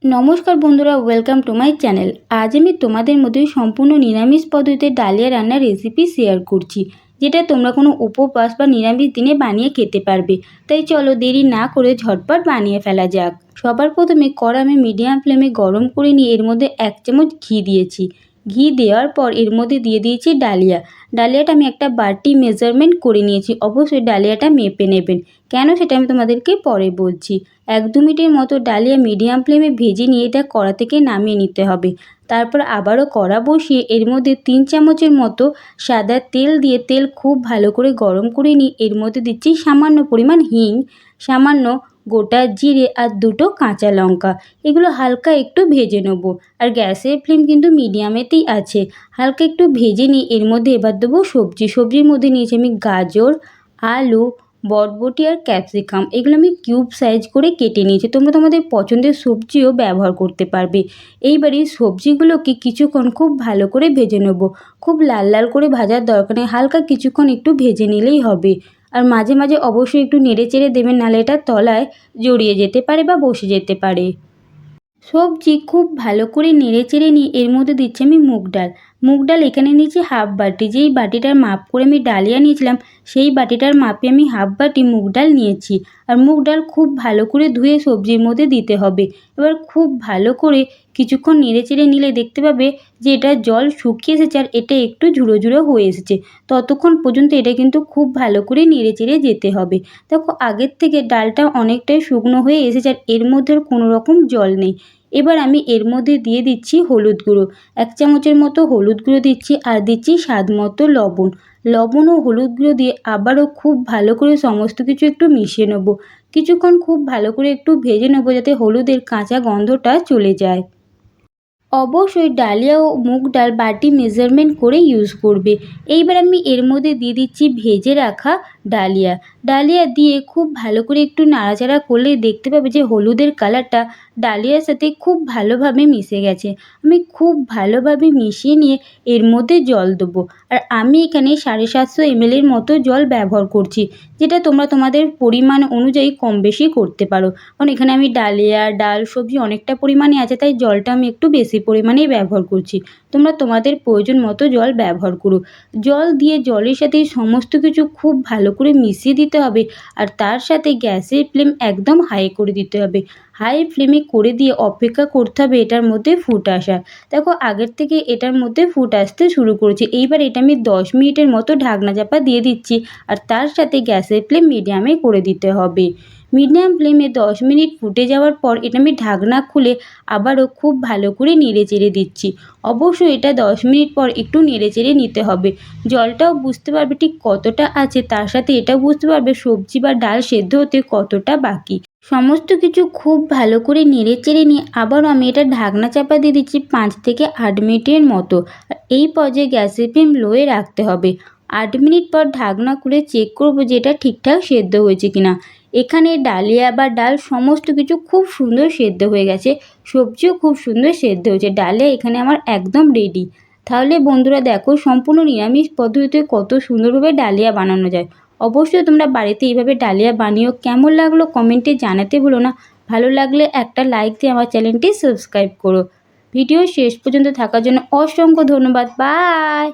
নমস্কার বন্ধুরা, welcome to my channel. আজ আমি তোমাদের মধ্যে সম্পূর্ণ নিরামিষ পদ্ধতিতে ডালিয়া রান্নার রেসিপি শেয়ার করছি, যেটা তোমরা কোনো উপবাস বা নিরামিষ দিনে বানিয়ে খেতে পারবে। তাই চলো দেরি না করে ঝটপট বানিয়ে ফেলা যাক। সবার প্রথমে কড়া আমি মিডিয়াম ফ্লেমে গরম করে নিয়ে এর মধ্যে 1 চামচ ঘি দিয়েছি। ঘি দেওয়ার পর এর মধ্যে দিয়ে দিয়েছি ডালিয়াটা আমি একটা বাটি মেজারমেন্ট করে নিয়েছি। অবশ্যই ডালিয়াটা মেপে নেবেন, কেন সেটা আমি তোমাদেরকে পরে বলছি। 1-2 মিনিটের মতো ডালিয়া মিডিয়াম ফ্লেমে ভেজে নিয়ে এটা কড়া থেকে নামিয়ে নিতে হবে। তারপর আবারও কড়া বসিয়ে এর মধ্যে 3 চামচের মতো সাদা তেল দিয়ে তেল খুব ভালো করে গরম করে নিয়ে এর মধ্যে দিচ্ছি সামান্য পরিমাণ হিং, সামান্য গোটা জিরে আর 2টো কাঁচা লঙ্কা। এগুলো হালকা একটু ভেজে নেবো, আর গ্যাসের ফ্লেম কিন্তু মিডিয়ামেতেই আছে। হালকা একটু ভেজে নিয়ে এর মধ্যে এবার দেবো সবজির মধ্যে নিয়েছি আমি গাজর, আলু, বরবটি আর ক্যাপসিকাম। এগুলো আমি কিউব সাইজ করে কেটে নিয়েছি। তোমরা তোমাদের পছন্দের সবজিও ব্যবহার করতে পারবে। এইবারে সবজিগুলোকে কিছুক্ষণ খুব ভালো করে ভেজে নেব। খুব লাল লাল করে ভাজার দরকার নেই, হালকা কিছুক্ষণ একটু ভেজে নিলেই হবে। আর মাঝে মাঝে অবশ্যই একটু নেড়ে চেড়ে দেবেন, নাহলে এটা তলায় জড়িয়ে যেতে পারে বা বসে যেতে পারে। সবজি খুব ভালো করে নেড়ে চেড়ে নিয়ে এর মধ্যে দিচ্ছি আমি মুগ ডাল এখানে নিয়েছি হাফ বাটি। যেই বাটিটার মাপ করে আমি ডালিয়া নিয়েছিলাম, সেই বাটিটার মাপে আমি হাফ বাটি মুগ ডাল নিয়েছি। আর মুগ ডাল খুব ভালো করে ধুয়ে সবজির মধ্যে দিতে হবে। এবার খুব ভালো করে কিছুক্ষণ নেড়ে চেড়ে নিলে দেখতে পাবে যে এটা জল শুকিয়ে এসেছে আর এটা একটু ঝুড়ো ঝুড়ো হয়ে এসেছে। ততক্ষণ পর্যন্ত এটা কিন্তু খুব ভালো করে নেড়ে চেড়ে যেতে হবে। দেখো আগের থেকে ডালটা অনেকটাই শুকনো হয়ে এসেছে আর এর মধ্যে আর কোনো রকম জল নেই। এবার আমি এর মধ্যে দিয়ে দিচ্ছি হলুদ গুঁড়ো। 1 চামচের মতো হলুদ গুঁড়ো দিচ্ছি আর দিচ্ছি স্বাদ মতো লবণ ও হলুদ গুঁড়ো দিয়ে আবারও খুব ভালো করে সমস্ত কিছু একটু মিশিয়ে নেব। কিছুক্ষণ খুব ভালো করে একটু ভেজে নেব, যাতে হলুদের কাঁচা গন্ধটা চলে যায়। অবশ্যই ডালিয়া ও মুগ ডাল বাটি মেজারমেন্ট করে ইউজ করবে। এইবার আমি এর মধ্যে দিয়ে দিচ্ছি ভেজে রাখা ডালিয়া দিয়ে খুব ভালো করে একটু নাড়াচাড়া করলে দেখতে পাবে যে হলুদের কালারটা ডালিয়ার সাথে খুব ভালোভাবে মিশে গেছে। আমি খুব ভালোভাবে মিশিয়ে নিয়ে এর মধ্যে জল দেবো। আর আমি এখানে 750 ml এর মতো জল ব্যবহার করছি, যেটা তোমরা তোমাদের পরিমাণ অনুযায়ী কম বেশি করতে পারো। কারণ এখানে আমি ডালিয়া, ডাল, সবজি অনেকটা পরিমাণে আছে, তাই জলটা আমি একটু বেশি পরিমাণেই ব্যবহার করছি। তোমরা তোমাদের প্রয়োজন মতো জল ব্যবহার করো। জল দিয়ে জলের সাথে সমস্ত কিছু খুব ভালো করে মিশিয়ে দিতে হবে। আর তার সাথে গ্যাসের ফ্লেম একদম হাই করে দিতে হবে। হাই ফ্লেমে করে দিয়ে অপেক্ষা করতে হবে এটার মধ্যে ফুট আসা। দেখো আগের থেকে এটার মধ্যে ফুট আসতে শুরু করেছে। এইবার এটা আমি 10 মিনিটের মতো ঢাকনা চাপা দিয়ে দিচ্ছি। আর তার সাথে গ্যাসের ফ্লেম মিডিয়ামে করে দিতে হবে। মিডিয়াম ফ্লেমে 10 মিনিট ফুটে যাওয়ার পর এটা আমি ঢাকনা খুলে আবারও খুব ভালো করে নেড়ে চেড়ে দিচ্ছি। অবশ্যই এটা 10 মিনিট পর একটু নেড়ে চেড়ে নিতে হবে। জলটাও বুঝতে পারবে ঠিক কতটা আছে, তার সাথে এটাও বুঝতে পারবে সবজি বা ডাল সেদ্ধ হতে কতটা বাকি। সমস্ত কিছু খুব ভালো করে নেড়ে চেড়ে নিয়ে আবারও আমি এটা ঢাকনা চাপা দিয়ে দিচ্ছি 5 থেকে 8 মিনিটের মতো। আর এই পর্যায়ে গ্যাসের ফ্লেম লোয়ে রাখতে হবে। 8 মিনিট পর ঢাকনা খুলে চেক করব যে এটা ঠিকঠাক সেদ্ধ হয়েছে কিনা। এখানে ডালিয়া বা ডাল সমস্ত কিছু খুব সুন্দর সেদ্ধ হয়ে গেছে, সবজিও খুব সুন্দর সেদ্ধ হয়েছে। ডালিয়া এখানে আমার একদম রেডি। তাহলে বন্ধুরা দেখো সম্পূর্ণ নিরামিষ পদ্ধতিতে কত সুন্দরভাবে ডালিয়া বানানো যায়। অবশ্যই তোমরা বাড়িতে এইভাবে ডালিয়া বানিও। কেমন লাগলো কমেন্টে জানাতে ভুলো না। ভালো লাগলে একটা লাইক দিয়ে আমার চ্যানেলটি সাবস্ক্রাইব করো। ভিডিও শেষ পর্যন্ত থাকার জন্য অসংখ্য ধন্যবাদ। বাই।